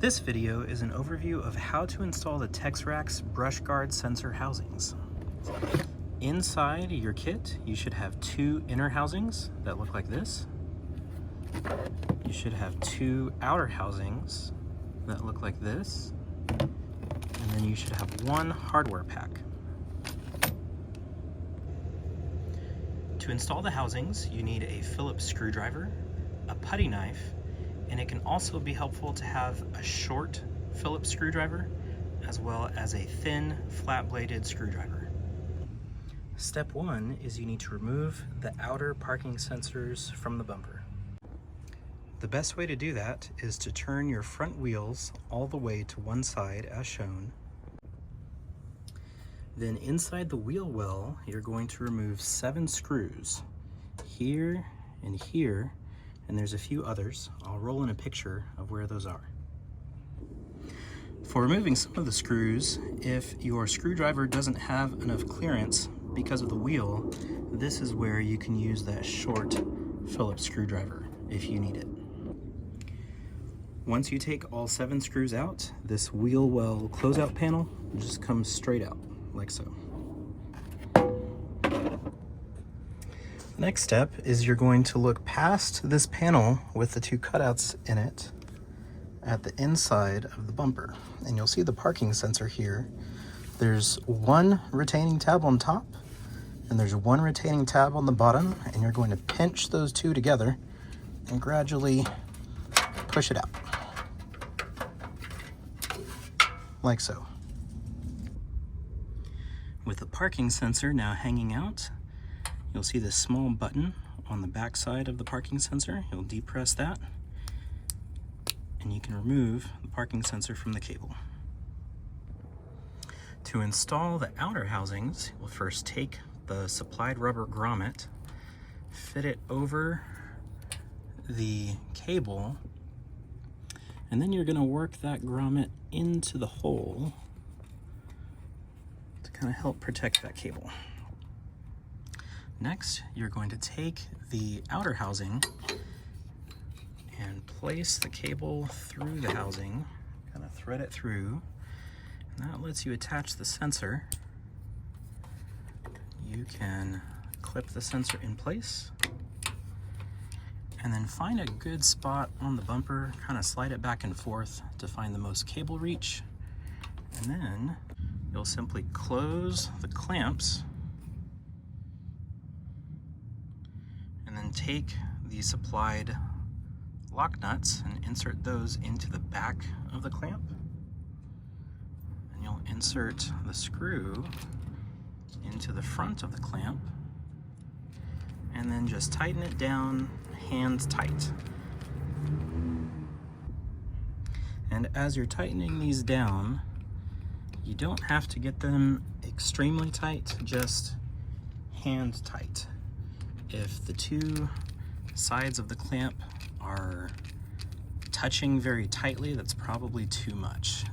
This video is an overview of how to install the TxRax brush guard sensor housings. Inside your kit, you should have two inner housings that look like this. You should have two outer housings that look like this. And then you should have one hardware pack. To install the housings, you need a Phillips screwdriver, a putty knife, and it can also be helpful to have a short Phillips screwdriver as well as a thin flat-bladed screwdriver. Step one is you need to remove the outer parking sensors from the bumper. The best way to do that is to turn your front wheels all the way to one side as shown. Then inside the wheel well, you're going to remove 7 screws here and here, and there's a few others. I'll roll in a picture of where those are. For removing some of the screws, if your screwdriver doesn't have enough clearance because of the wheel, this is where you can use that short Phillips screwdriver if you need it. Once you take all 7 screws out, this wheel well closeout panel just comes straight out, like so. The next step is you're going to look past this panel with the 2 cutouts in it at the inside of the bumper, and you'll see the parking sensor here. There's one retaining tab on top and there's one retaining tab on the bottom, and you're going to pinch those 2 together and gradually push it out like so. With the parking sensor now hanging out, you'll see this small button on the back side of the parking sensor. You'll depress that, and you can remove the parking sensor from the cable. To install the outer housings, we'll first take the supplied rubber grommet, fit it over the cable, and then you're going to work that grommet into the hole to kind of help protect that cable. Next, you're going to take the outer housing and place the cable through the housing, kind of thread it through, and that lets you attach the sensor. You can clip the sensor in place, and then find a good spot on the bumper, kind of slide it back and forth to find the most cable reach, and then you'll simply close the clamps and then take the supplied lock nuts and insert those into the back of the clamp. And you'll insert the screw into the front of the clamp, and then just tighten it down hand tight. And as you're tightening these down, you don't have to get them extremely tight, just hand tight. If the 2 sides of the clamp are touching very tightly, that's probably too much.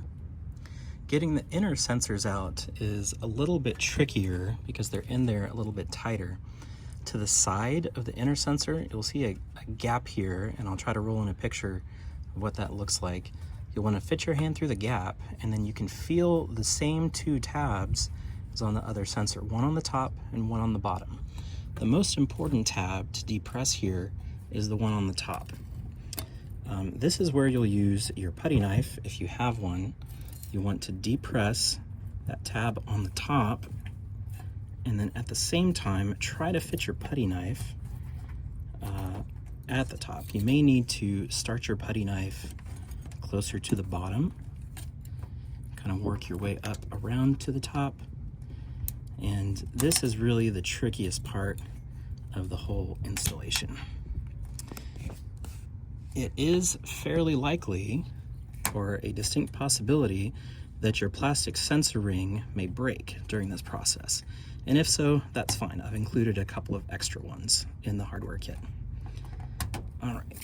Getting the inner sensors out is a little bit trickier because they're in there a little bit tighter. To the side of the inner sensor, you'll see a gap here, and I'll try to roll in a picture of what that looks like. You'll want to fit your hand through the gap, and then you can feel the same 2 tabs as on the other sensor, one on the top and one on the bottom. The most important tab to depress here is the one on the top. This is where you'll use your putty knife if you have one. You want to depress that tab on the top, and then at the same time try to fit your putty knife at the top. You may need to start your putty knife closer to the bottom, kind of work your way up around to the top, and this is really the trickiest part of the whole installation. It is fairly likely, or a distinct possibility, that your plastic sensor ring may break during this process. And if so, that's fine. I've included a couple of extra ones in the hardware kit. All right.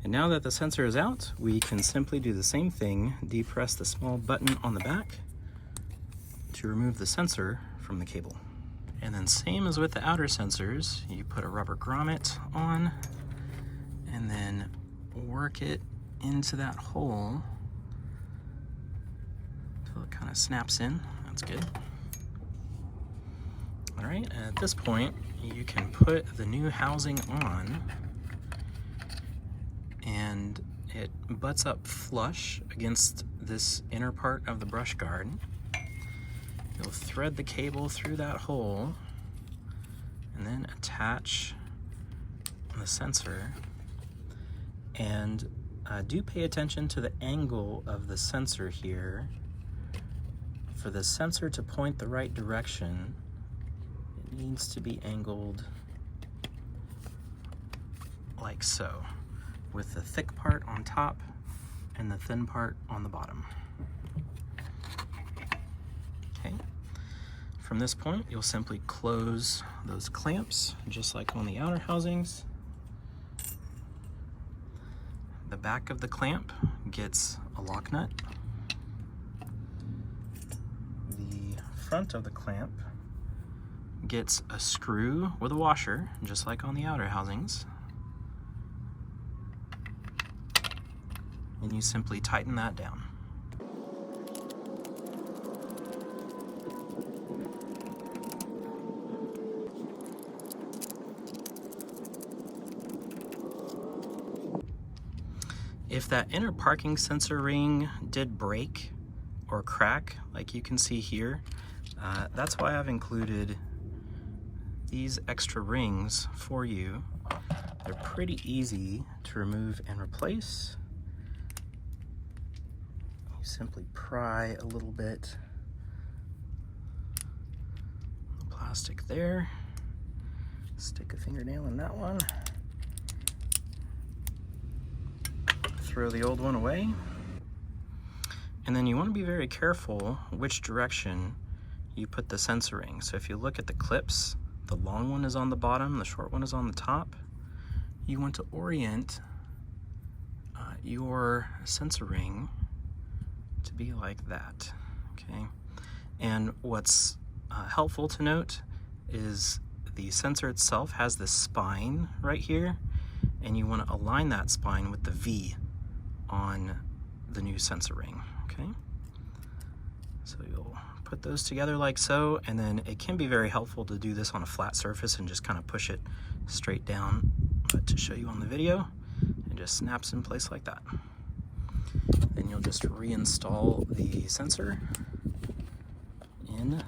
And now that the sensor is out, we can simply do the same thing, depress the small button on the back to remove the sensor from the cable. And then same as with the outer sensors, you put a rubber grommet on and then work it into that hole until it kind of snaps in. That's good. All right, and at this point, you can put the new housing on, and it butts up flush against this inner part of the brush guard. You'll thread the cable through that hole and then attach the sensor. And do pay attention to the angle of the sensor here. For the sensor to point the right direction, it needs to be angled like so, with the thick part on top and the thin part on the bottom. Okay. From this point, you'll simply close those clamps, just like on the outer housings. The back of the clamp gets a lock nut. The front of the clamp gets a screw with a washer, just like on the outer housings. And you simply tighten that down. If that inner parking sensor ring did break or crack, like you can see here, that's why I've included these extra rings for you. They're pretty easy to remove and replace. You simply pry a little bit of plastic there, stick a fingernail in that one, throw the old one away. And then you want to be very careful which direction you put the sensor ring. So if you look at the clips, the long one is on the bottom, the short one is on the top. You want to orient your sensor ring to be like that, okay? And what's helpful to note is the sensor itself has this spine right here, and you want to align that spine with the V on the new sensor ring, okay? So you'll put those together like so, and then it can be very helpful to do this on a flat surface and just kind of push it straight down. But to show you on the video, it just snaps in place like that. Then you'll just reinstall the sensor in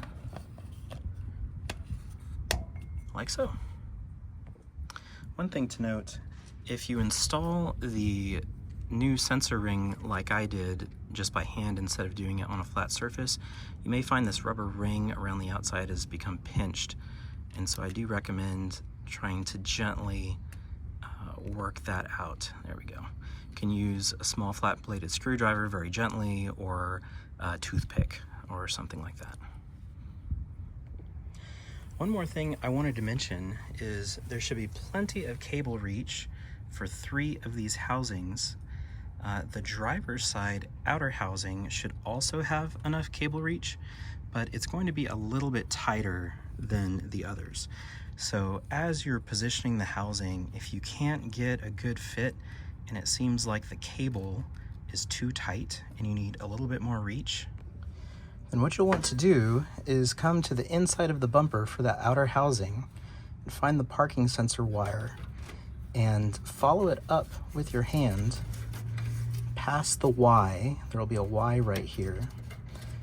like so. One thing to note, if you install the new sensor ring like I did just by hand instead of doing it on a flat surface, you may find this rubber ring around the outside has become pinched, and so I do recommend trying to gently work that out. There we go. You can use a small flat bladed screwdriver very gently, or a toothpick or something like that. One more thing I wanted to mention is there should be plenty of cable reach for 3 of these housings. The driver's side outer housing should also have enough cable reach, but it's going to be a little bit tighter than the others. So as you're positioning the housing, if you can't get a good fit and it seems like the cable is too tight and you need a little bit more reach, then what you'll want to do is come to the inside of the bumper for that outer housing and find the parking sensor wire and follow it up with your hand past the Y. There will be a Y right here.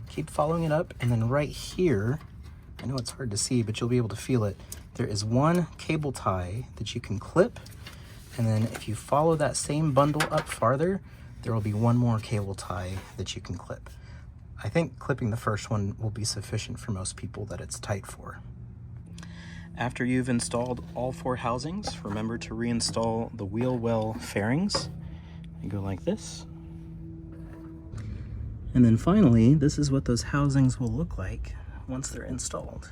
Keep following it up, and then right here, I know it's hard to see, but you'll be able to feel it. There is one cable tie that you can clip, and then if you follow that same bundle up farther, there will be one more cable tie that you can clip. I think clipping the first one will be sufficient for most people that it's tight for. After you've installed all 4 housings, remember to reinstall the wheel well fairings. You go like this. And then finally, this is what those housings will look like once they're installed.